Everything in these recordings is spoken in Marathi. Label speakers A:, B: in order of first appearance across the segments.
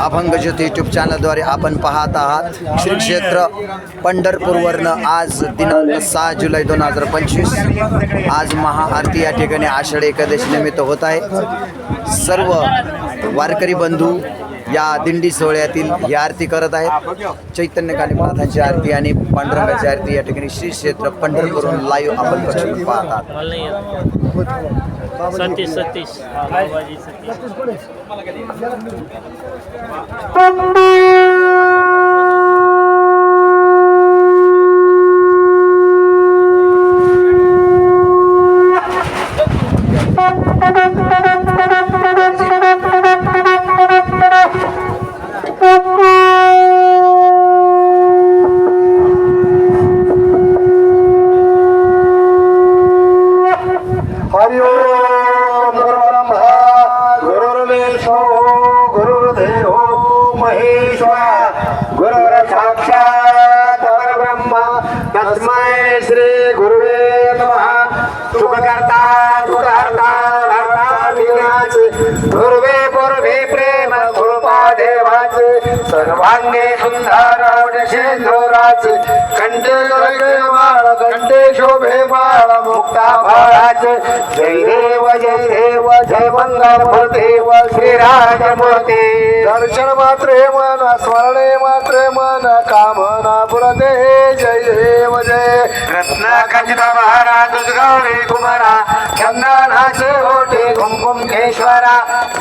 A: अभंग ज्योती यूट्यूब चॅनलद्वारे आपण पाहत आहात श्री क्षेत्र पंढरपूरवरनं आज दिनांक 6 जुलै 2025 आज महाआरती या ठिकाणी आषाढी एकादशी निमित्त होत आहे। सर्व वारकरी बंधू या दिंडी सोहळ्यातील ही आरती करत आहेत। चैतन्य कालीनाथांची आरती आणि पांडुरंगाची आरती या ठिकाणी श्री क्षेत्र पंढरपूरवरून लाईव्ह आपण प्रक्षेपण पाहतात।
B: सतीश
C: तस्मै श्री गुरुवे नमः। सुखकर्ता दुःखहर्ता हर्ता विघ्नाचे गुरुवे पूर्वे प्रेम कृपा देवाचे सर्वांगे सुंदर शेंदुराचे कंठे बाळ कंठे शोभे बाळ मुक्ता बाळाचे जय देव जय मंगल देव श्रीराज मूर्ती दर्शन मात्रे मन स्मरणे मात्रे मन कामना पुरते जय देव जय रत्न खचित महाराज गौरी कुमारा चंदनाचे ओटे कुंकुमेश्वरा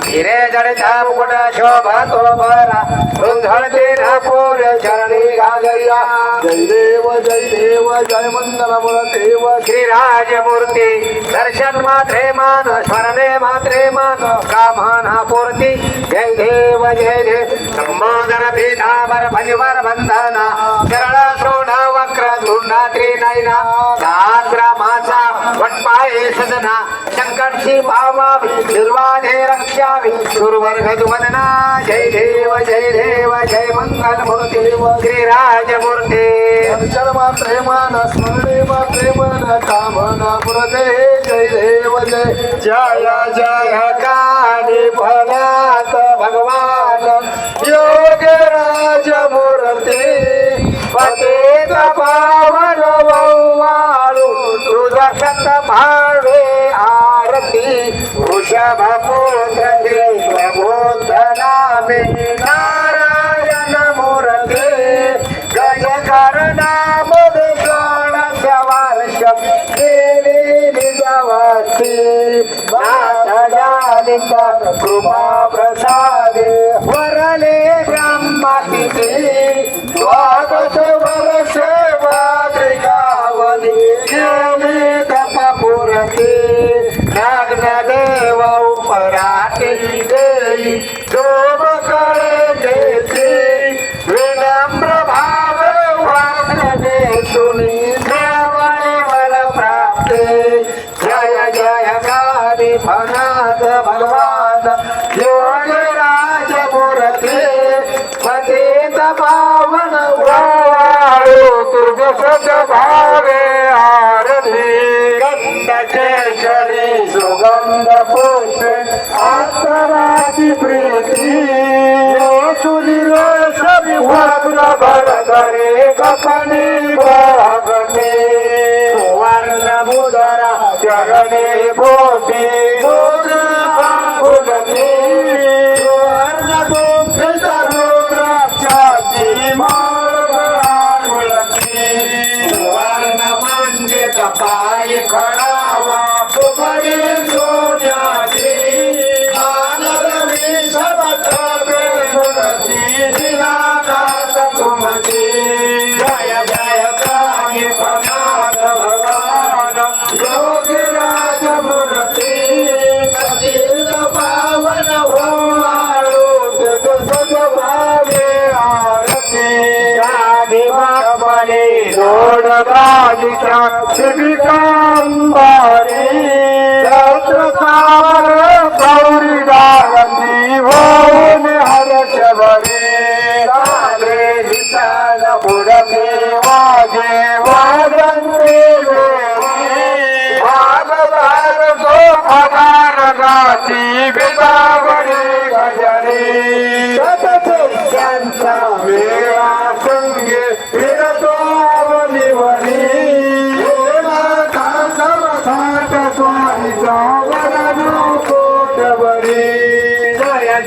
C: हिरे जडता मुकुट शोभा तो भरा रुंधळते नापूर चरणी घालया जय देव जय मंगल देव श्रीराज मूर्ती दर्शन मात्रे मान स्मरणे मात्रे मान कामना पूर्ती जय देव संबोधन पीठावर भजवर बंधना सरळ सोडा वक्र धुंडा त्रिनयना दाग्रामाचा वटपाये सदना संकटशी पावावी निर्वाधे रक्षावी सुरवर्ग वदना जय देव जय मंगल मूर्ती श्रीराज मूर्ती दर्शन मात्रे मान स्मरणे मात्रे मन कामना पुरते जय देव जय काली फलात भगवान योगराज मूर्ती पतित पावन वंवाळू तुझा शत भावे आरती वृषभ पुत्र देवबोध नामे नारायण मूर्ती गज करनाम षोडश वर्ष केली निजवती माता जालिका कृपा प्रसादे वरले ब्रह्मातिथे द्वादश वर्ष वाद्रिकावली केली तपपुरते नागदेव उपराते देई जोग करे देते विनम्र भाव वासने सुनी श्रवणे बल प्राप्ते जय काली फनाथ भगवान योगराज मूर्ती पतित पावन वाळू तुझ सद्भावे आरती गंध केशरी सुगंध पुष्पे आत्मराची प्रीती सुनील सभी वक्र भरधरे कपनी भागते सुवर्ण मुदरा चरणे बोटी फुलती सुवर्ण गोपित रुद्राक्षाची माळ फुलती सुवर्ण मंडित पायी खडावा सुपडी सोन्याची आनंदवी सबत प्रेमती दिनानाथ तुमची जय काली फनाथ भगवान योगराज मूर्ती पतित पावन वाळू तुझ सद्भावे आरती आदिवापणे रोड गाजीच्या शिबिकांबारी छत्रसावर गौरी गायत्री होऊन हर्षभरे साले दिसाल बुडते वाजे वाजंते वागदार जो भगार गाती बिदावडी गजरे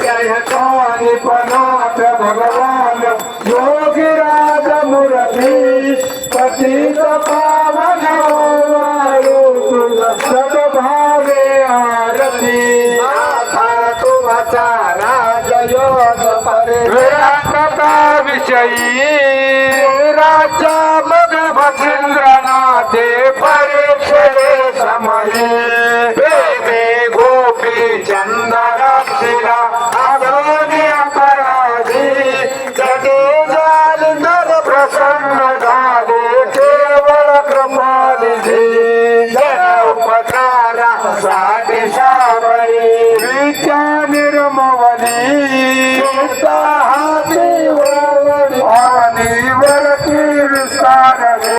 C: जय स्वामी पनाथ भगवान योगीराज मूर्ती पतित पावन वायु तुझ सद्भावे आरती माता तुमचा राजयोग परिव्राजका विषयी राज्य मग भद्रनाथे परीक्षे समये बेबे गोपी चंदराक्षिरा अगोनी अपराधी जगे जालिंदर प्रसन्न झाले केवळ कृपानिधी जन उपकारा साठी शाबरी विद्या निर्मवली